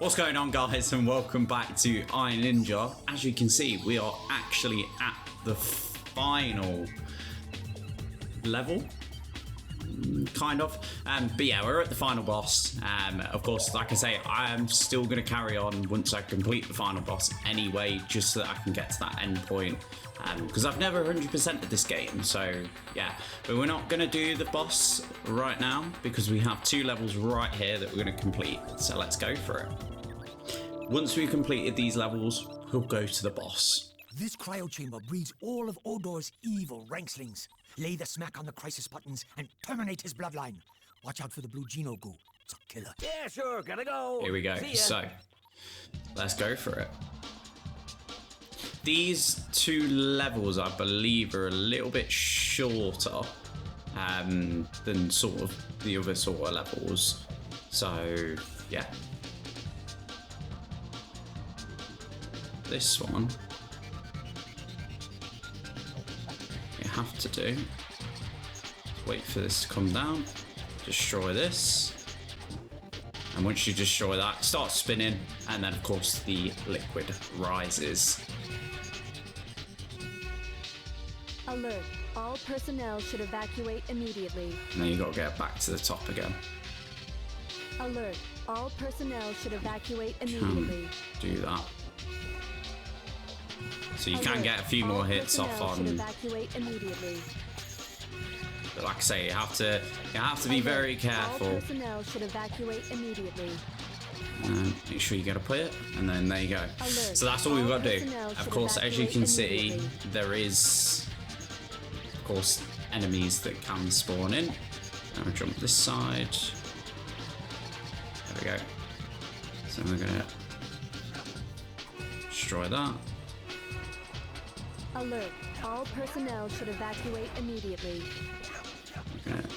What's going on, guys, and welcome back to iNinja. As you can see, we are actually at the final level, kind of. But yeah, we're at the final boss. Of course, like I say, I am still going to carry on once I complete the final boss anyway, just so that I can get to that end point. Because I've never 100%ed this game, so yeah. But we're not going to do the boss right now because we have two levels right here that we're going to complete. So let's go for it. Once we've completed these levels, we'll go to the boss. This cryo chamber breeds all of Odor's evil rankslings. Lay the smack on the crisis buttons and terminate his bloodline. Watch out for the blue Geno goo. It's a killer. Yeah, sure, gotta go. Here we go. So, let's go for it. These two levels, I believe, are a little bit shorter than sort of the other sort of levels. So, yeah. This one, you have to do, wait for this to come down, destroy this, and once you destroy that, start spinning, and then of course the liquid rises. Alert. All personnel should evacuate immediately. And then you got to get back to the top again. Alert. All personnel should evacuate immediately. Do that. So you can get a few more hits off on. Evacuate immediately. But like I say, you have to be very careful. All personnel should evacuate immediately. And make sure you get a put, and then there you go. So that's all we've got to do. Of course, as you can see, there is, of course, enemies that can spawn in. I'm gonna jump this side. There we go. So we're gonna destroy that. Alert. All personnel should evacuate immediately. We're gonna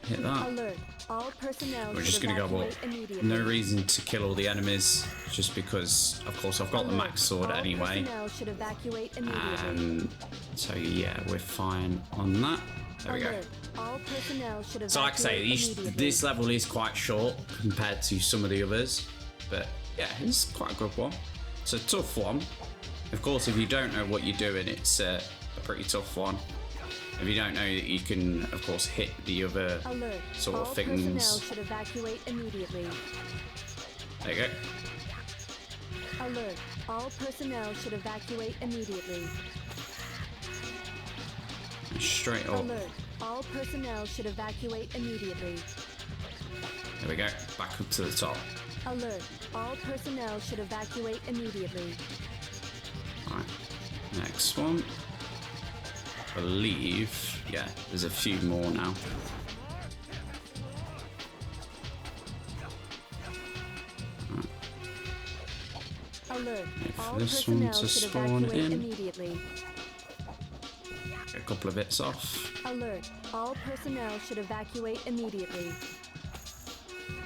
hit that. Alert. All personnel We're just gonna go up. No reason to kill all the enemies, just because, of course, I've got the max sword anyway. Should evacuate immediately. So yeah, we're fine on that. There we go. All personnel should evacuate. So like I say, this level is quite short compared to some of the others, but yeah, it's quite a good one. It's a tough one. Of course, if you don't know what you're doing, it's a pretty tough one. If you don't know that you can, of course, hit the other sort of things. All personnel should evacuate immediately. There you go. Alert. All personnel should evacuate immediately. Straight up. Alert. All personnel should evacuate immediately. There we go. Back up to the top. Alert. All personnel should evacuate immediately. Alright. Next one. I believe, yeah, there's a few more now. Right. Alert. All this one personnel to should spawn evacuate in. immediately. Get a couple of bits off. Alert. All personnel should evacuate immediately.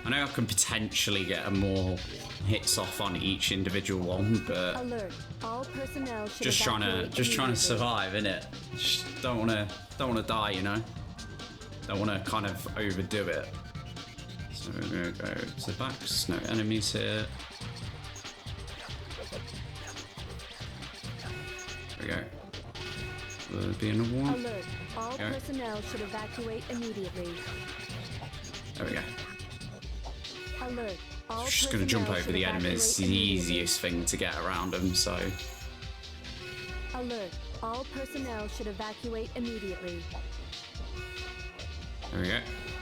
I know I can potentially get more hits off on each individual one, but Alert. All personnel should just trying to survive, innit? Just don't wanna die, you know. Don't wanna kind of overdo it. So we're gonna go to the back. There's no enemies here. There we go. Will there be another one? Alert. All personnel should evacuate immediately. There we go. Alert. All Just gonna jump over the enemies. It's the easiest thing to get around them, so. Alert. All personnel should evacuate immediately. There we go.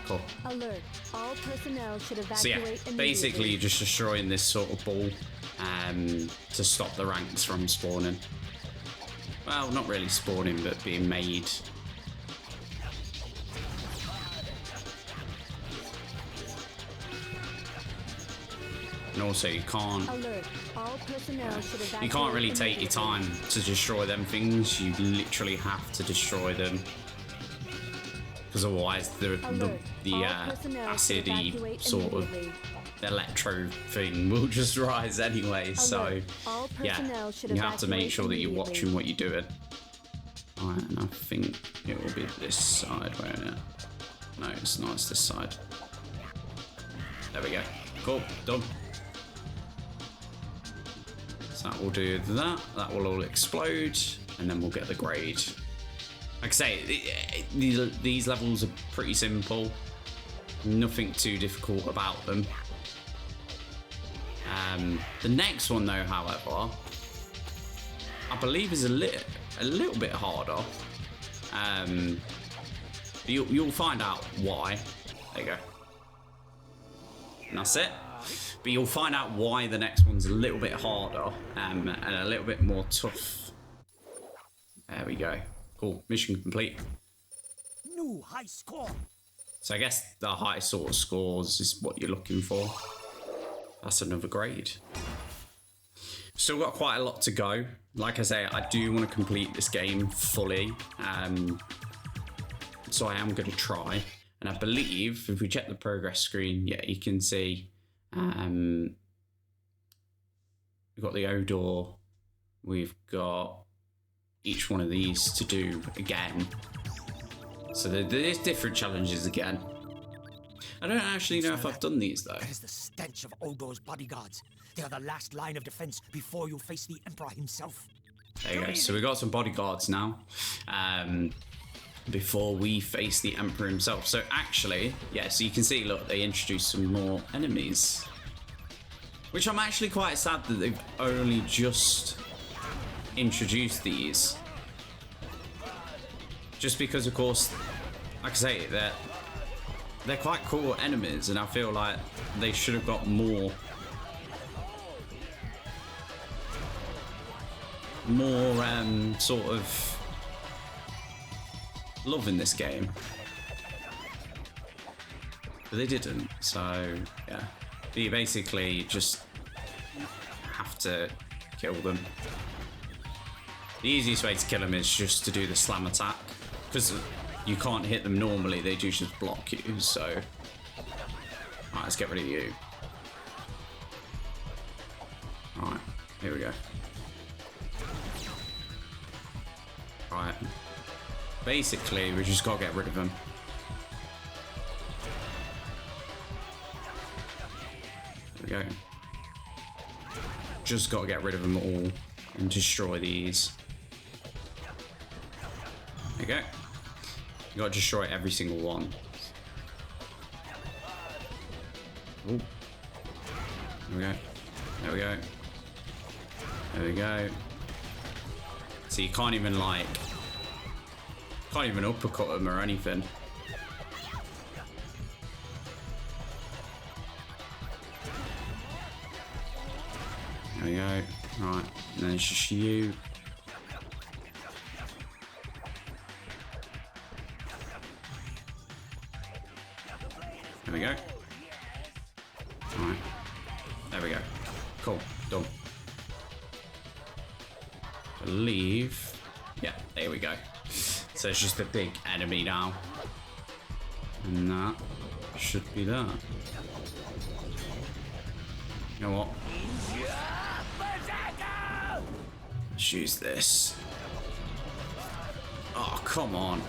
Cool. Alert. All personnel should evacuate So yeah, immediately. basically you're just destroying this sort of ball to stop the ranks from spawning. Well, not really spawning, but being made. And also you can't Alert. All personnel should evacuate you can't really take your immediately. time to destroy them things. You literally have to destroy them, because otherwise the All personnel should acidy evacuate sort of immediately. electro thing will just rise anyway. So All yeah, personnel should you have to make evacuate sure that you're immediately. watching what you're doing. Alright, and I think it will be this side, won't it? No, it's not. It's this side. There we go. Cool. Done. So that will do that. That will all explode, and then we'll get the grade. Like I say, these levels are pretty simple. Nothing too difficult about them. The next one, though, however, I believe is a little bit harder. You'll find out why. There you go. And that's it. But you'll find out why the next one's a little bit harder and a little bit more tough. There we go. Cool. Mission complete. New high score. So I guess the highest sort of scores is what you're looking for. That's another grade. Still got quite a lot to go. Like I say, I do want to complete this game fully. So I am going to try. And I believe if we check the progress screen, yeah, you can see we've got the Odor. We've got each one of these to do again. So there's different challenges again. I don't actually know if I've done these though. That is the stench of Odor's bodyguards. They are the last line of defense before you face the Emperor himself. There you go. So we got some bodyguards now. Before we face the Emperor himself. So actually, yeah, so you can see, look, they introduced some more enemies. Which I'm actually quite sad that they've only just introduced these. Just because, of course, like I say, they're quite cool enemies, and I feel like they should have got more sort of love in this game, but they didn't. So yeah, you basically just have to kill them. The easiest way to kill them is just to do the slam attack, because you can't hit them normally, they do just block you. So alright, let's get rid of you. Alright, here we go. Right. Basically, we just gotta get rid of them. There we go. Just gotta get rid of them all and destroy these. There you go. You gotta destroy every single one. Ooh. There we go. There we go. There we go. So you can't even uppercut them or anything. There we go. Right, and then it's just you. There we go. Alright. There we go. Cool. Done. Believe. Yeah, there we go. So it's just a big enemy now. And that should be that. You know what? Let's use this. Oh, come on.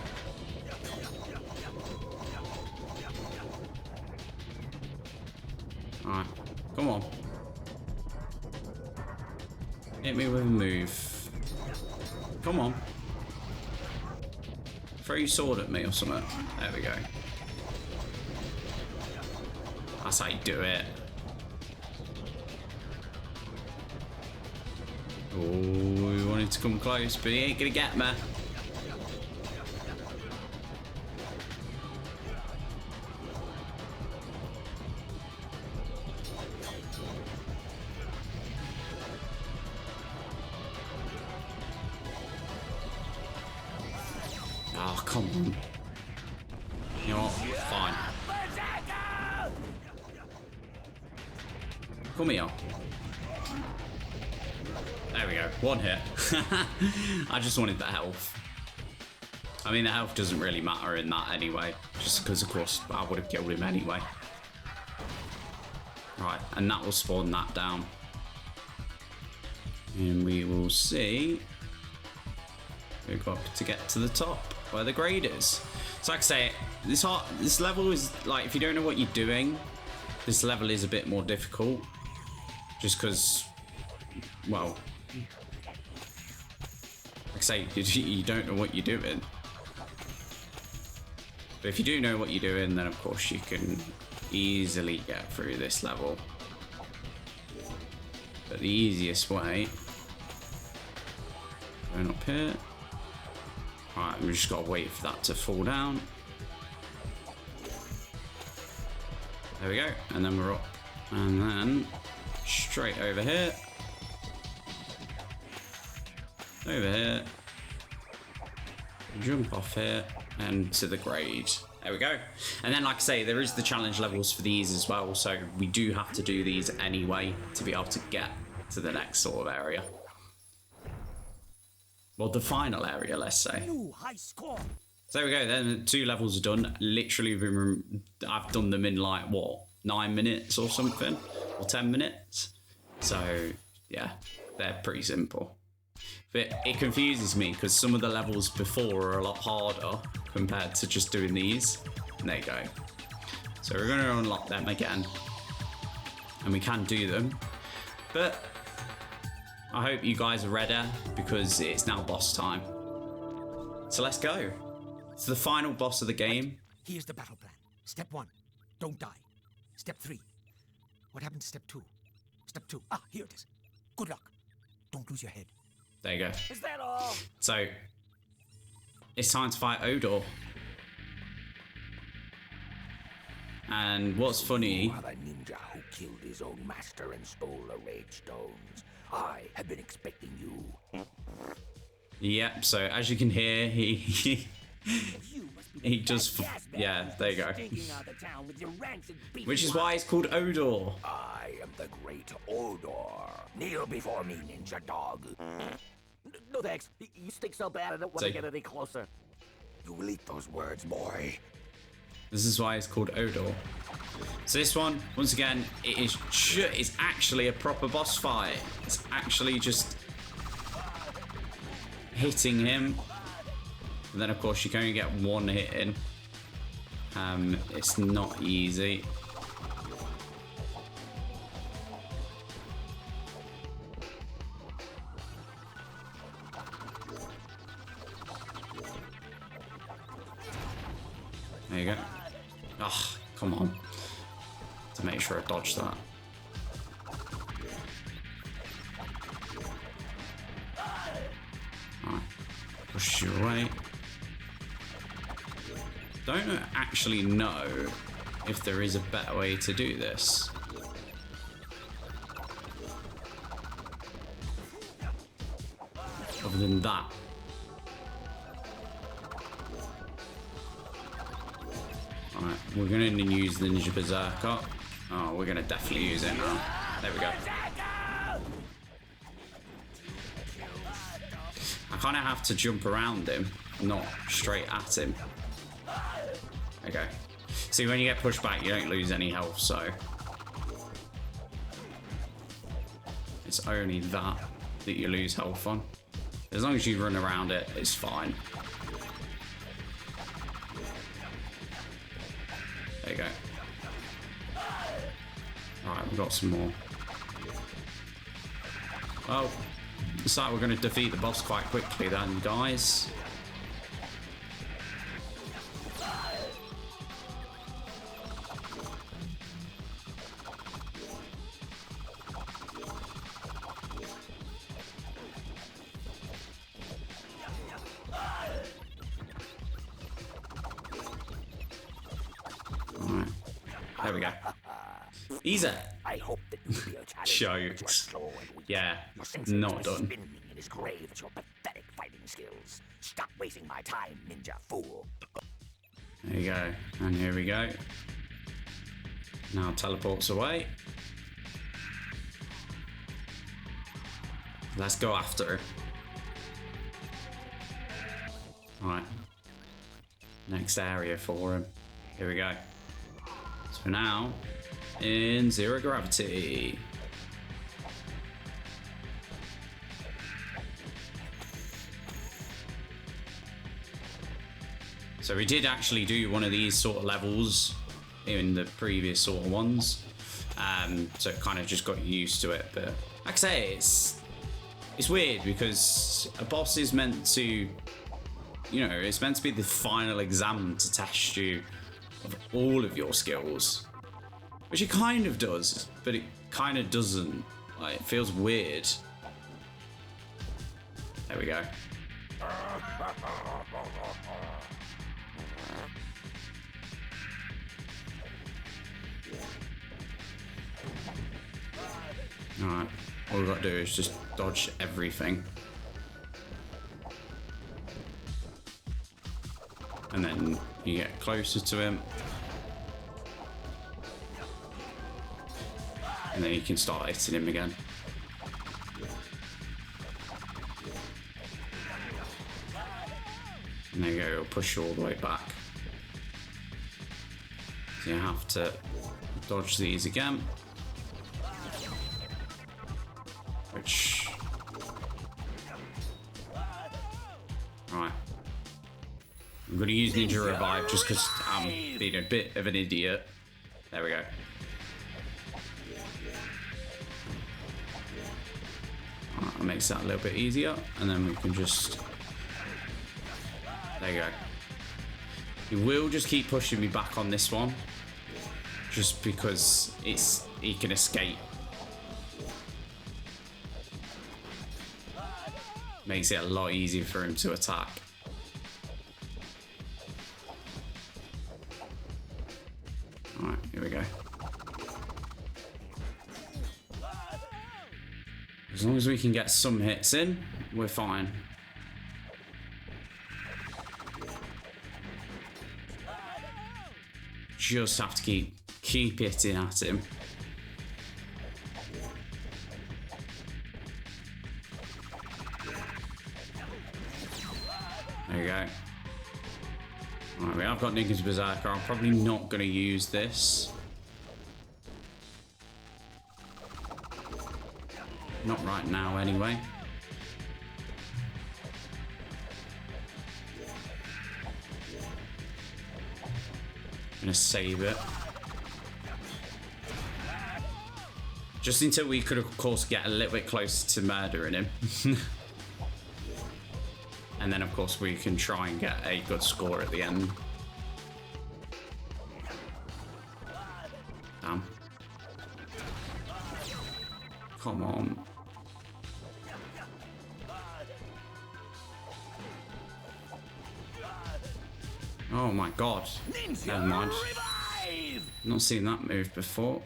Alright, come on. Hit me with a move. Come on. Throw your sword at me or something. There we go. That's how you do it. Oh, we wanted to come close, but he ain't gonna get me. Oh, come on. You know what? Fine. Come here. There we go. One hit. I just wanted the health. I mean, the health doesn't really matter in that anyway. Just because, of course, I would have killed him anyway. Right, and that will spawn that down. And we will see. We've got to get to the top where the grade is. So like I say, this level is like, if you don't know what you're doing, this level is a bit more difficult. Just because well, like I say, you don't know what you're doing. But if you do know what you're doing, then of course you can easily get through this level. But the easiest way, going up here. Alright, we just gotta wait for that to fall down. There we go, and then we're up. And then straight over here. Over here. Jump off here and to the grade. There we go. And then, like I say, there is the challenge levels for these as well, so we do have to do these anyway to be able to get to the next sort of area. Well, the final area, let's say. New high score. So there we go, then the 2 levels are done. Literally, I've done them in like, what, 9 minutes or something? Or 10 minutes? So, yeah, they're pretty simple. But it confuses me because some of the levels before are a lot harder compared to just doing these. And there you go. So we're going to unlock them again. And we can do them. But I hope you guys are ready because it's now boss time. So let's go. It's the final boss of the game. Here's the battle plan. Step 1, don't die. Step 3, what happened to step 2? Step 2, here it is. Good luck. Don't lose your head. There you go. Is that all? So it's time to fight Odor. And what's funny, You are the ninja who killed his own master and stole the Rage Stones. I have been expecting you. yep, so as you can hear, he just, yeah, there you go. Which is why it's called Odor. I am the great Odor. Kneel before me, ninja dog. No thanks. You stink so bad I don't want So- to get any closer. You will eat those words, boy. This is why it's called Odor. So this one, once again, it's actually a proper boss fight. It's actually just hitting him. And then of course you can only get one hit in. It's not easy. There you go. Ah, come on. To make sure I dodge that. Alright. Push you away. Don't actually know if there is a better way to do this. Other than that. Alright, we're gonna use the Ninja Berserker. Oh, we're gonna definitely use it now. There we go. I kinda have to jump around him, not straight at him. There you go. See, when you get pushed back, you don't lose any health, so it's only that you lose health on. As long as you run around it, it's fine. There you go. Alright, we've got some more. Well, looks like we're going to defeat the boss quite quickly then, guys. Alright, there we go. Easy. I hope that you will be a challenge. Jokes. You are slow and weak. Yeah, Your senses not are done. spinning in his grave at your pathetic fighting skills. Stop wasting my time, ninja fool. There you go. And here we go. Now teleports away. Let's go after her. Alright. Next area for him. Here we go. So now, in zero gravity. So we did actually do one of these sort of levels in the previous sort of ones. So kind of just got used to it, but like I say, it's weird because a boss is meant to, you know, it's meant to be the final exam to test you of all of your skills, which it kind of does, but it kind of doesn't. Like, it feels weird. There we go. Alright, all we've got to do is just dodge everything. And then you get closer to him. And then you can start hitting him again. And there you go, it'll push you all the way back. So you have to dodge these again. Which... Right. I'm going to use Ninja Revive just because I'm being a bit of an idiot. There we go. That makes that a little bit easier, and then we can just... There you go. He will just keep pushing me back on this one, just because he can escape. Makes it a lot easier for him to attack. Alright, here we go. As long as we can get some hits in, we're fine. Just have to keep hitting at him. There you go. Alright, we have got Ninja's Berserker. I'm probably not going to use this. Not right now, anyway. Gonna save it. Just until we could, of course, get a little bit closer to murdering him. And then, of course, we can try and get a good score at the end. Damn. Come on. Oh my god. Never mind. Not seen that move before.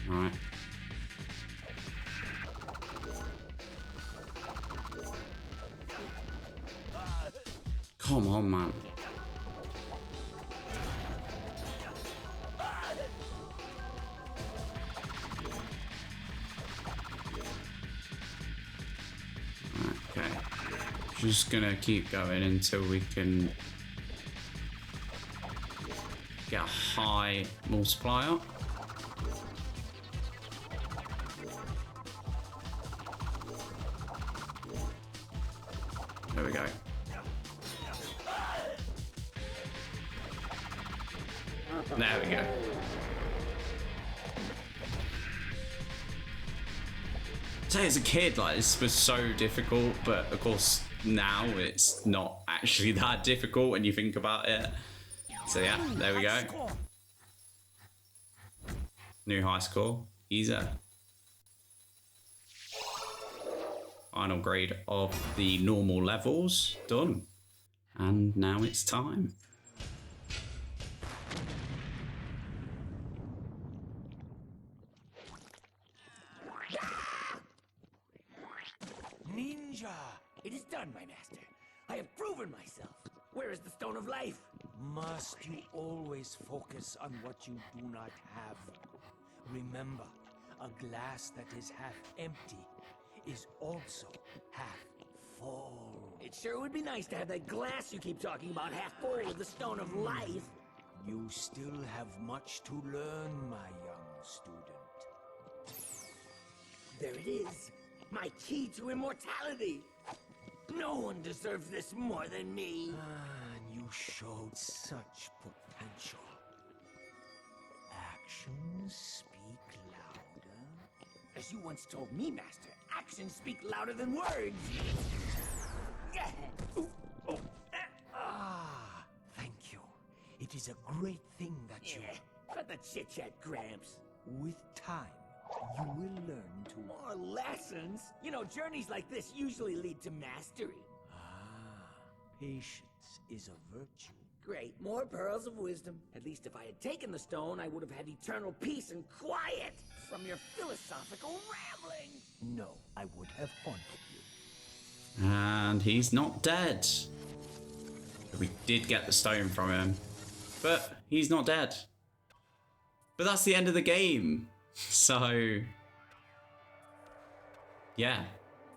Alright. Come on, man. Okay. Just gonna keep going until we can get a high multiplier. There we go. There we go. So as a kid, like, this was so difficult, but of course now it's not actually that difficult when you think about it. So yeah, there we go. New high score. Easy. Final grade of the normal levels done. And now it's time. Ninja! It is done, my master. I have proven myself. Where is the Stone of Life? Must you always focus on what you do not have? Remember, a glass that is half empty is also half full. It sure would be nice to have that glass you keep talking about half full of the Stone of Life. You still have much to learn, my young student. There it is. My key to immortality. No one deserves this more than me. And you showed such potential. As you once told me, Master, actions speak louder than words. Ah, thank you. It is a great thing that you... Cut the chit-chat, Gramps. With time, you will learn to... More lessons? You know, journeys like this usually lead to mastery. Patience is a virtue. Great, more pearls of wisdom. At least if I had taken the stone, I would have had eternal peace and quiet from your philosophical ramblings. No, I would have haunted you. And he's not dead. We did get the stone from him, but he's not dead. But that's the end of the game. So, yeah,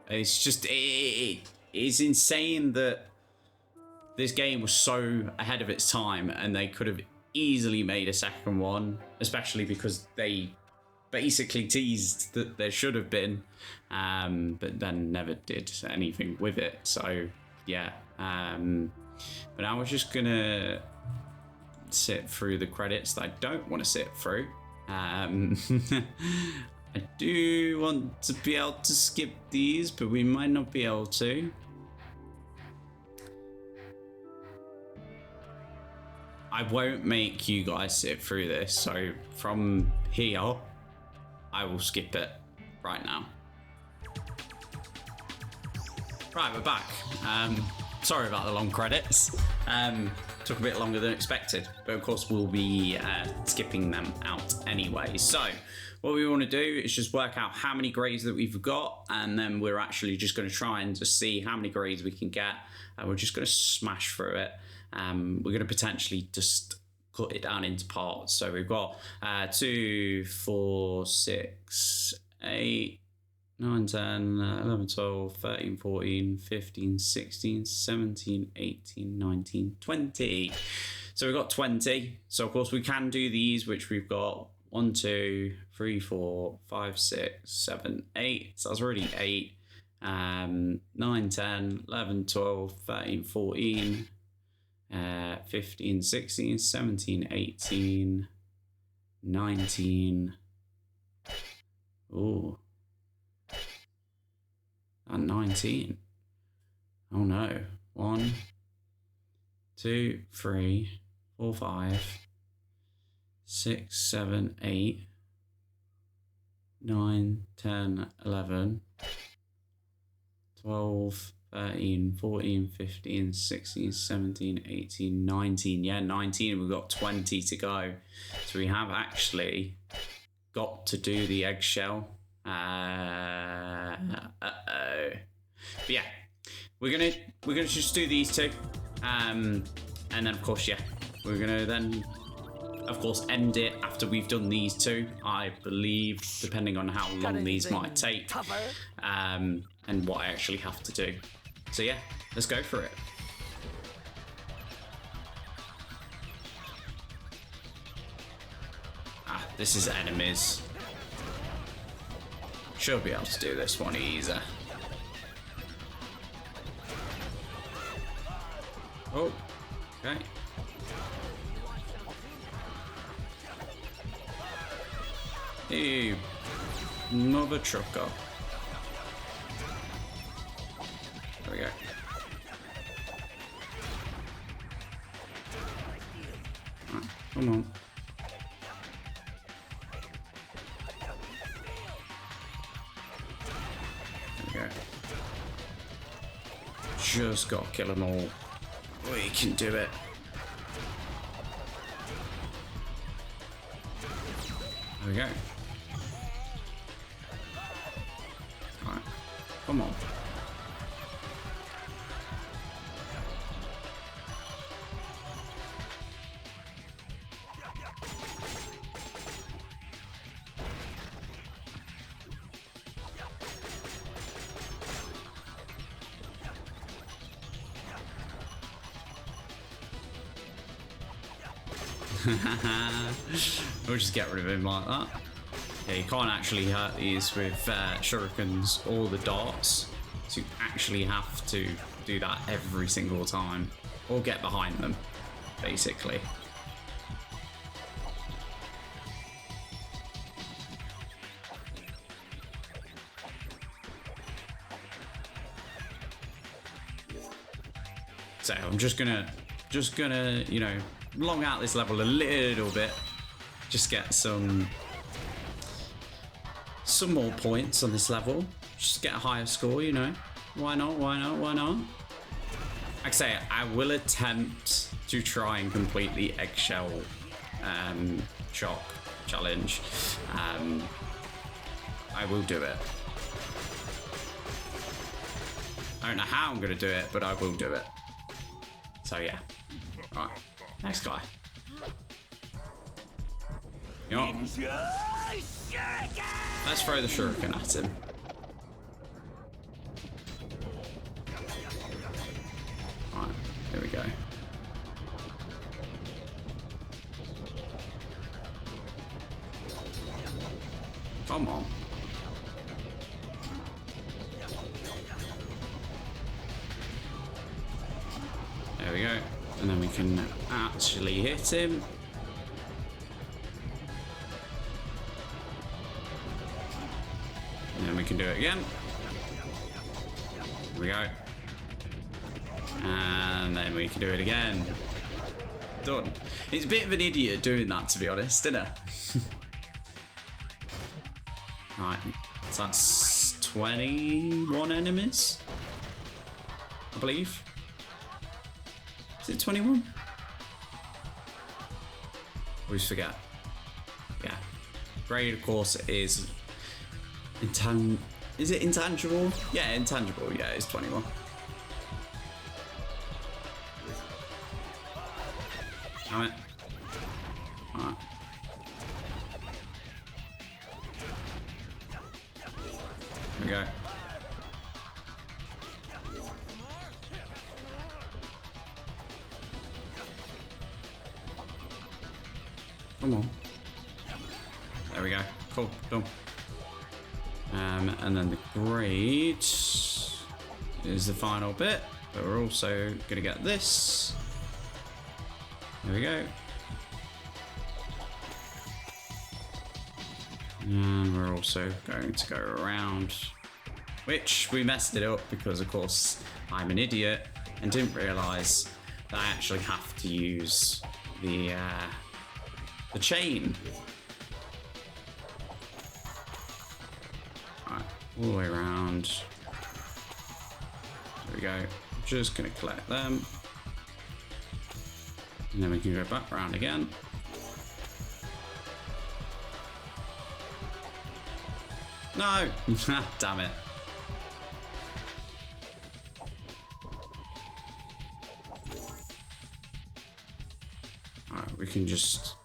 it's just, it's insane that this game was so ahead of its time and they could have easily made a second one, especially because they basically teased that there should have been, but then never did anything with it. So, yeah. But now we're just gonna sit through the credits that I don't want to sit through. I do want to be able to skip these, but we might not be able to. I won't make you guys sit through this, so from here, I will skip it right now. Right, we're back. Sorry about the long credits. Took a bit longer than expected, but of course we'll be skipping them out anyway. So what we want to do is just work out how many grades that we've got, and then we're actually just going to try and just see how many grades we can get. We're just going to smash through it. We're going to potentially just cut it down into parts. So we've got 2, 4, 6, 8, 9, 10, 11, 12, 13, 14, 15, 16, 17, 18, 19, 20. So we've got 20. So of course we can do these, which we've got 1, 2, 3, 4, 5, 6, 7, 8. So that's already 8. 9, 10, 11, 12, 13, 14, 15, 16, 17, 18, 19. Ooh. And 19. Oh no. 1, 2, 3, 4, 5, 6, 7, 8, 9, 10, 11, 12, 13, 14, 15, 16, 17, 18, 19. Yeah, 19. We've got 20 to go. So we have actually got to do the eggshell. But yeah, we're gonna just do these two. And then of course, yeah, we're gonna then of course end it after we've done these two, I believe, depending on how long these might take. And what I actually have to do. So yeah, let's go for it. This is enemies. Should be able to do this one easier. Oh, okay. Hey, mother trucker. There we go. Right, come on. There we go. Just gotta kill them all. We can do it. There we go. Alright, come on. We'll just get rid of him like that. Yeah, you can't actually hurt these with shurikens or the darts, so you actually have to do that every single time, or get behind them, basically. So I'm just gonna, you know, long out this level a little bit. Just get some more points on this level. Just get a higher score, you know. Why not? Why not? Why not? Like I say, I will attempt to try and complete the eggshell shock challenge. I will do it. I don't know how I'm gonna do it, but I will do it. So yeah. Alright, next guy. You know what? Let's throw the shuriken at him. Alright, here we go. Come on. There we go. And then we can actually hit him. And then we can do it again. Here we go. And then we can do it again. Done. He's a bit of an idiot doing that, to be honest, isn't it? Right, so that's 21 enemies, I believe. Is it 21? Always forget. Yeah. Grade, of course, is is it intangible? Yeah, intangible. Yeah, it's 21. Alright. Alright. There we go. Come on. There we go. Cool. Done. And then the grade is the final bit, but we're also going to get this. There we go. And we're also going to go around, which we messed it up because, of course, I'm an idiot and didn't realise that I actually have to use the chain. Alright, all the way around. There we go. Just going to collect them. And then we can go back around again. No! Damn it. Alright, we can just...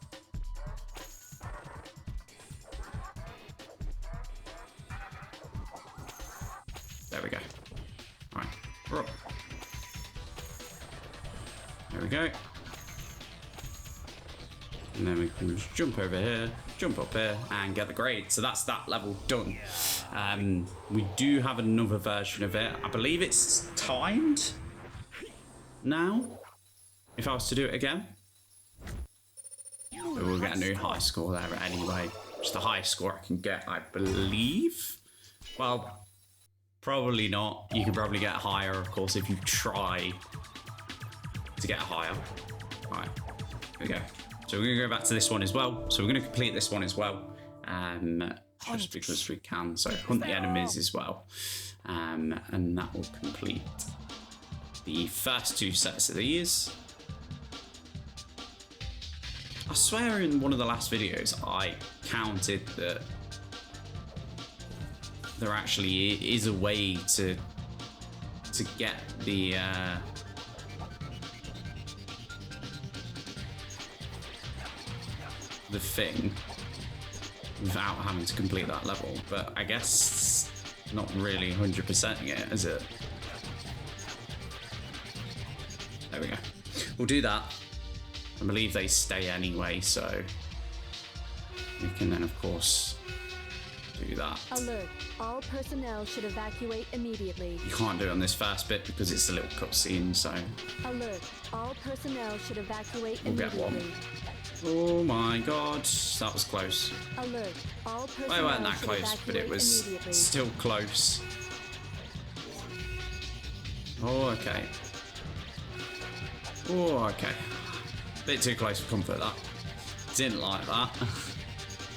There we go. Alright, we're up. There we go. And then we can just jump over here, jump up here, and get the grade. So that's that level done. We do have another version of it. I believe it's timed now, if I was to do it again. But we'll get a new high score there anyway. It's the highest score I can get, I believe. Well, probably not. You can probably get higher, of course, if you try to get higher. All right, here we go. So we're going to go back to this one as well. So we're going to complete this one as well. Just because we can. So hunt the enemies as well. And that will complete the first two sets of these. I swear in one of the last videos I counted that there actually is a way to get the thing without having to complete that level, but I guess it's not really 100%ing it, is it? There we go. We'll do that. I believe they stay anyway, so we can then, of course, do that. Alert. All personnel should evacuate immediately. You can't do it on this first bit because it's a little cutscene, so... Alert. All personnel should evacuate We'll get immediately. one. Oh my god, that was close. Alert. All Well, personnel it wasn't that should close, but it evacuate was immediately. still close. Oh, okay. Oh, okay. Bit too close for comfort, that. Didn't like that.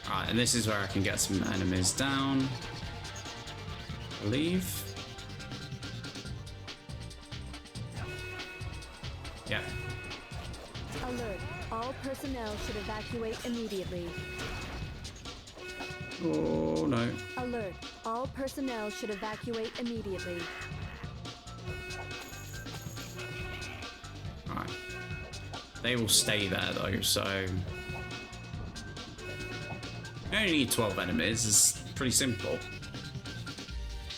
Alright, and this is where I can get some enemies down. I believe. Yeah. Alert. All personnel should evacuate immediately. Oh, no. Alert. All personnel should evacuate immediately. Alright. They will stay there, though, so... You only need 12 enemies. It's pretty simple.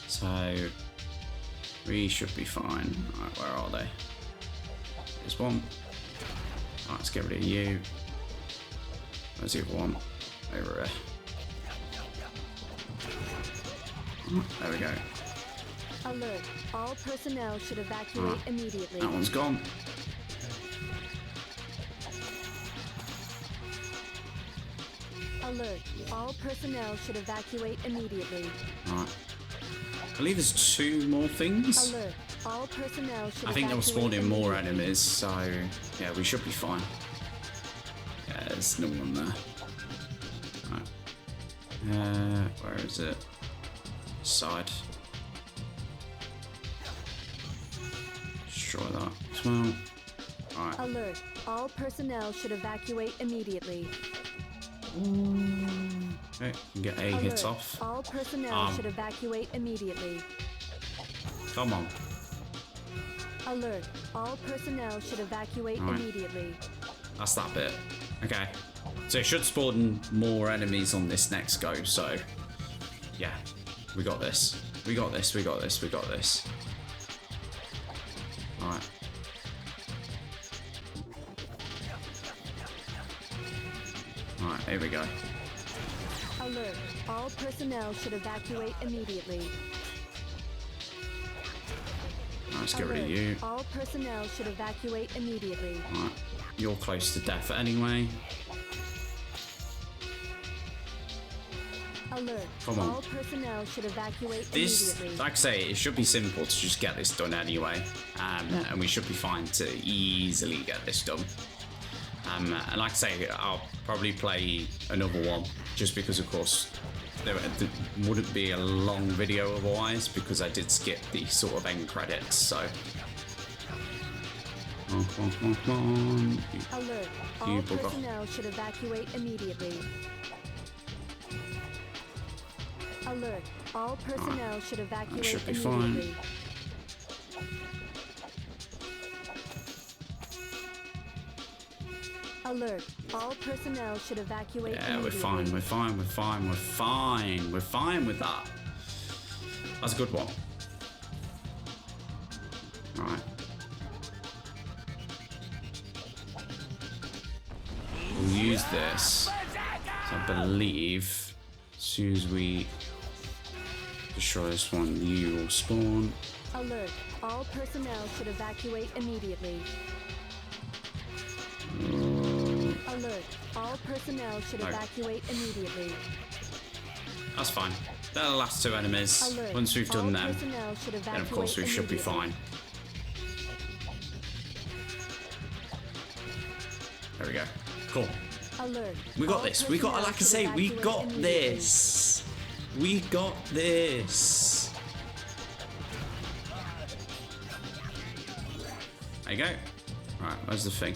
So... We should be fine. Alright, where are they? There's one. Alright, let's get rid of you. Where's the other one? Over here. Oh, there we go. Alert. All personnel should evacuate immediately. That one's gone. Alert. All personnel should evacuate immediately. Alright. I believe there's 2 more things. Alert. All personnel should I think they'll evacuate spawn in more immediately. enemies, so yeah, we should be fine. Yeah, there's no one there. Right. Where is it? Side. Destroy that as well. Alright. Alert. All personnel should evacuate immediately. Okay, can get A hit Alert. off. All personnel should evacuate immediately. Come on. Alert. All personnel should evacuate Alright. immediately. That's that bit. Okay. So it should spawn more enemies on this next go, so yeah. We got this. We got this, we got this, we got this. Alright. Alright, here we go. Alert. All personnel should evacuate immediately. Alright, let's get rid of Alert. you. All personnel should evacuate immediately. Alright. You're close to death anyway. Alert. Come on. All personnel should evacuate This, immediately. like I say, it should be simple to just get this done anyway. And we should be fine to easily get this done. And like I say, I'll probably play another one just because, of course, there wouldn't be a long video otherwise because I did skip the sort of end credits. So, come on, come on, come on. Alert. You All bugger. personnel should evacuate immediately. Alert. All personnel should evacuate should be immediately. Alert. All personnel should evacuate Yeah, we're immediately. fine, we're fine, we're fine, we're fine. We're fine with that. That's a good one. Alright. We'll use this. So I believe as soon as we destroy this one, you will spawn. Alert. All personnel should evacuate immediately. Alert. All personnel should No. evacuate immediately. That's fine. They're the last 2 enemies. Alert. Once we've done All them, personnel should then evacuate of course we should be immediately. fine. There we go. Cool. Alert. We got All this. We got, personnel like I should say, we evacuate got immediately. this. We got this. There you go. Right, where's the thing?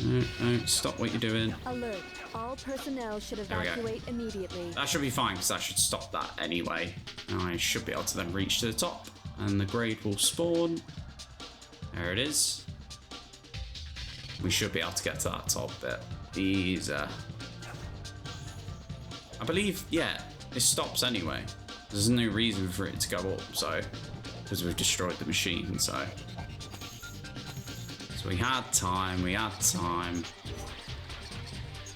No, stop what you're doing. Alert. All personnel should There we go. evacuate immediately. That should be fine, because that should stop that anyway. Now I should be able to then reach to the top, and the grade will spawn. There it is. We should be able to get to that top bit. Easy. I believe, yeah, it stops anyway. There's no reason for it to go up, so, because we've destroyed the machine, so. So we had time, we had time.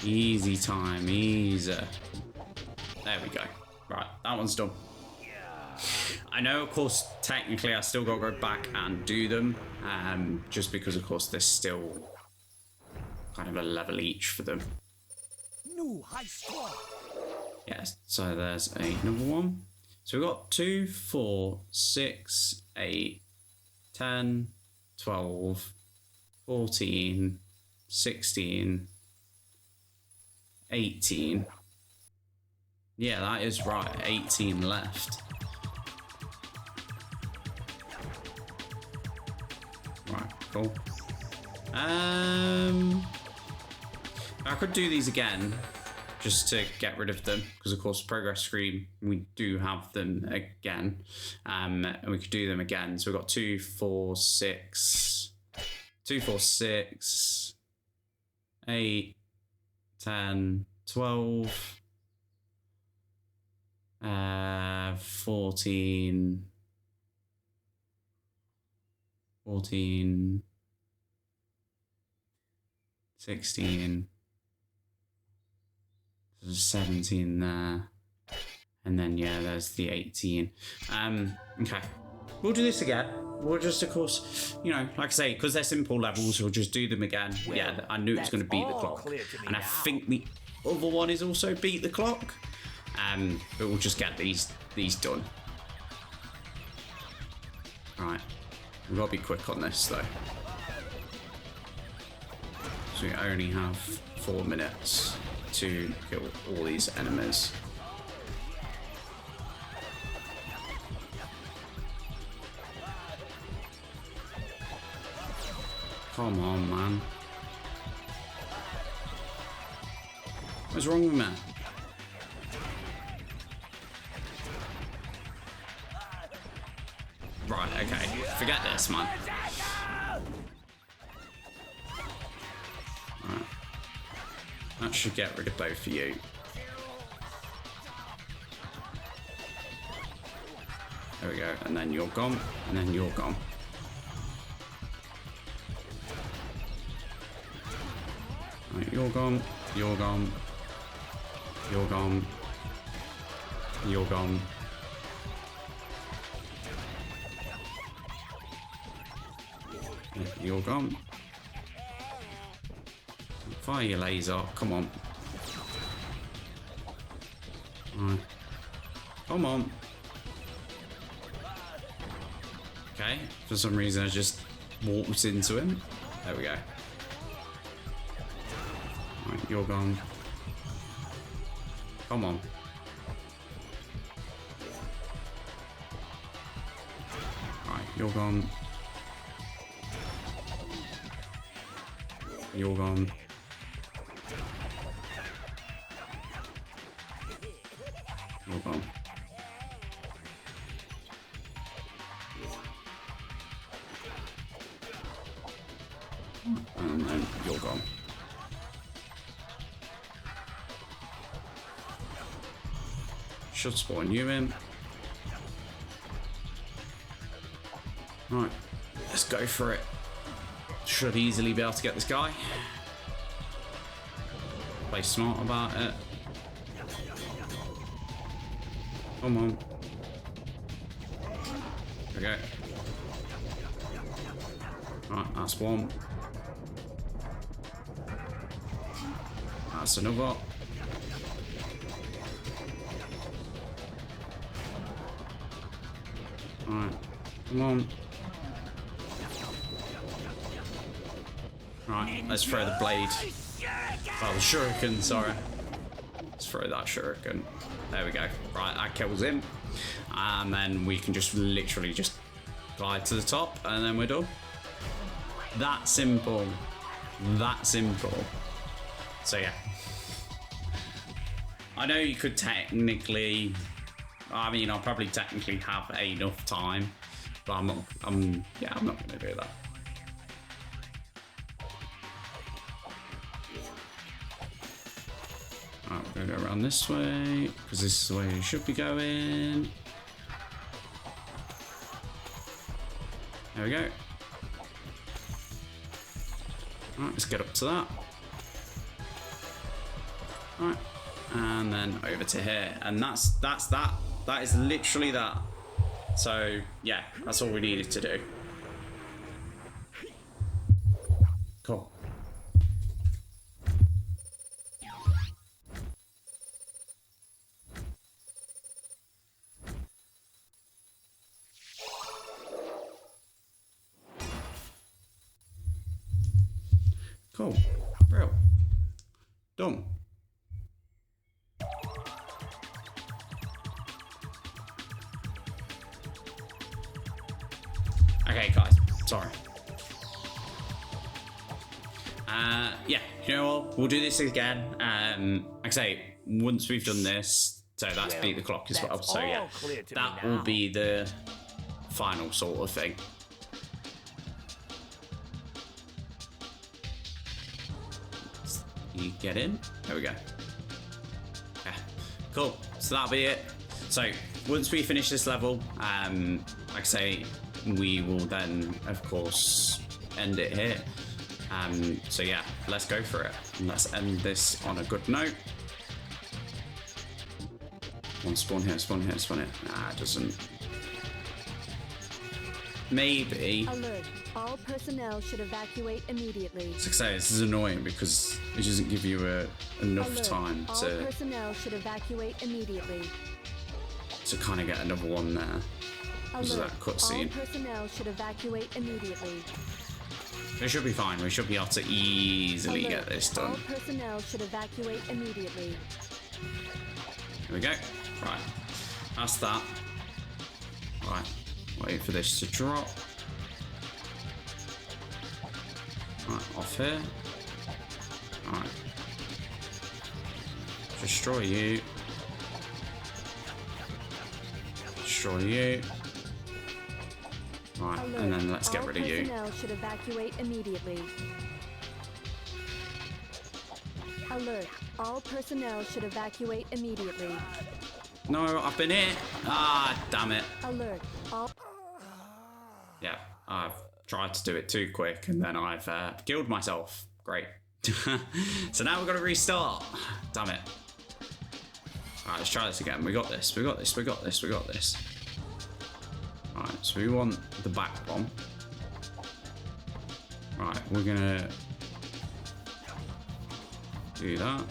Easy time, easy. There we go. Right, that one's done. I know, of course, technically I still got to go back and do them, just because, of course, there's still kind of a level each for them. New high score. Yes, so there's another one. So we've got 2, 4, 6, 8, 10, 12, 14, 16, 18. Yeah, that is right. 18 left. Right, cool. I could do these again just to get rid of them, because of course progress screen, we do have them again. And we could do them again. So we've got 2, 4, 6, 2, 4, 6, 8, 10, 12, 14, 14, 16, 17 there, and then yeah, there's the 18. Okay, we'll do this again. We'll just, of course, you know, like I say, because they're simple levels, we'll just do them again. Well, yeah, I knew it was going to beat the all clock, clear to me and I now. think the other one is also beat the clock. But we'll just get these done. Right, we've got to be quick on this though. So we only have 4 minutes to kill all these enemies. Come on, man. What's wrong with me? Right, okay. Forget this, man. Right. That should get rid of both of you. There we go. And then you're gone. And then you're gone. Right, you're gone. You're gone. You're gone. You're gone. You're gone. Fire your laser. Come on. Right. Come on. Okay. For some reason, I just walked into him. There we go. Right, you're gone. Come on. Right, you're gone. You're gone. You're gone. And then you're gone. Should spawn you in. Right, let's go for it. Should easily be able to get this guy. Play smart about it. Come on. There we go. Right, that's one. That's another. Right, come on. Right, let's throw the blade. Oh, the shuriken, sorry. Let's throw that shuriken. There we go. Right, that kills him. And then we can just literally just glide to the top and then we're done. That simple. That simple. So yeah. I know you could technically, I mean, I'll probably technically have enough time, but I'm not gonna do that. Alright, we're gonna go around this way, because this is the way you should be going. There we go. Alright, let's get up to that. Alright, and then over to here. And that's that. That is literally that. So, yeah, that's all we needed to do. Cool. Oh, real. Done. Okay, guys. Sorry. Yeah, you know what? We'll do this again. Like I say, once we've done this, so that's beat the clock as well. That's So yeah, all clear to me that now. will be the final sort of thing. You get in. There we go. Yeah, cool. So that'll be it. So once we finish this level, like I say, we will then, of course, end it here. So yeah, let's go for it. And let's end this on a good note. One spawn here, spawn here, spawn here. Nah, it doesn't. Maybe. Alert. All personnel should evacuate immediately. Like I say, this is annoying because it doesn't give you enough Alert. time All to personnel should evacuate immediately. kind of get another one there. This is Alert. that cutscene. All personnel should evacuate immediately. We should be fine. We should be able to easily Alert. get this done. All personnel should evacuate immediately. Here we go. Right. That's that. Right. Wait for this to drop. Right, off here. Alright. Destroy you. Destroy you. Right, Alert. and then let's get All rid of you. personnel should evacuate immediately. Alert. All personnel should evacuate immediately. No, I've been hit. Ah, damn it. Alert. All Yeah, I've tried to do it too quick and then I've killed myself. Great. So now we've got to restart. Damn it. Alright, let's try this again. We got this, we got this, we got this, we got this. Alright, so we want the back bomb. Right, we're gonna do that.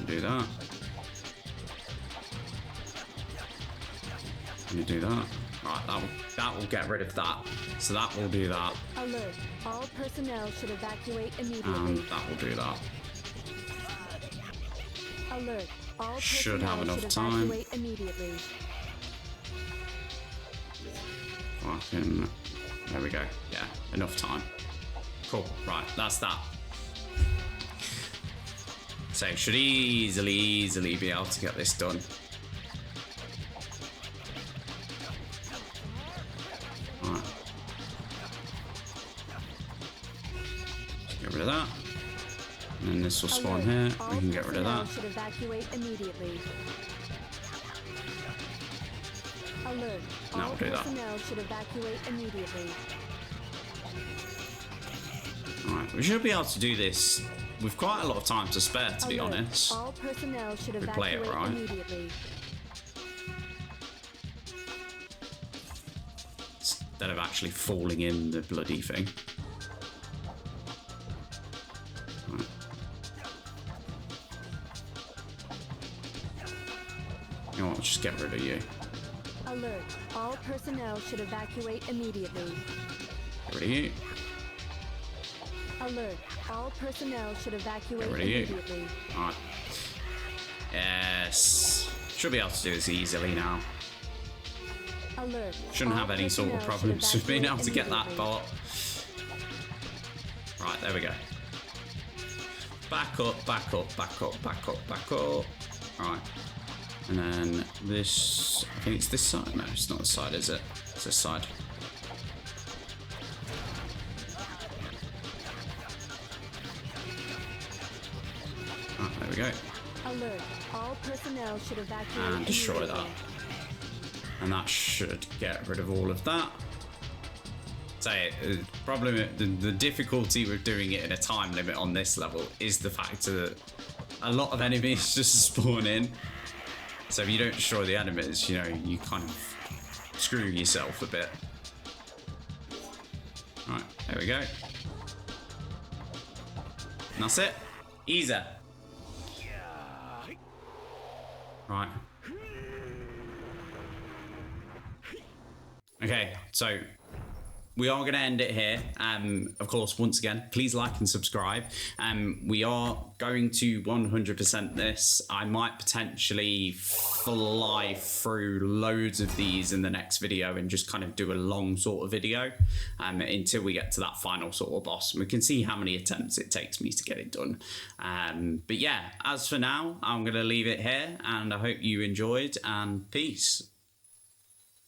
Do that. You do that. Right, that will get rid of that. So that will do that. alert. All personnel should evacuate And immediately. that will do that. Alert. All Should personnel have enough should time. evacuate immediately. Fucking. There we go. Yeah, enough time. Cool. Right, that's that. So should easily be able to get this done. Right. Let's get rid of that. And then this will spawn Alert. here. All We can get rid of personnel that. should evacuate immediately. Alert. No, All we'll do that. personnel should evacuate immediately. Alright, we should be able to do this with quite a lot of time to spare, to be Alert. honest. All personnel should We play it evacuate right. immediately. Instead of actually falling in the bloody thing. Right. You know what, just get rid of you. Alert. All personnel should evacuate immediately. Get rid of you. Alert. All personnel should evacuate Get rid of you. immediately. Alright. Yes. Should be able to do this easily now. Alert. Shouldn't All have any sort of personnel should problems with being able to evacuate get that immediately. part. Right, there we go. Back up, back up, back up, back up, back up. Right. And then this, I think it's this side. No, it's not this side, is it? It's this side. Right, there we go. Alert. All personnel should evacuate And destroy that. immediately. And that should get rid of all of that. Say the problem, the difficulty with doing it in a time limit on this level is the fact that a lot of enemies just spawn in. So if you don't destroy the enemies, you know, you kind of screw yourself a bit. Right, there we go. And that's it. Easy. Right. Okay, so we are going to end it here. Of course, once again, please like and subscribe. We are going to 100% this. I might potentially fly through loads of these in the next video and just kind of do a long sort of video until we get to that final sort of boss. We can see how many attempts it takes me to get it done. But yeah, as for now, I'm going to leave it here, and I hope you enjoyed, and peace.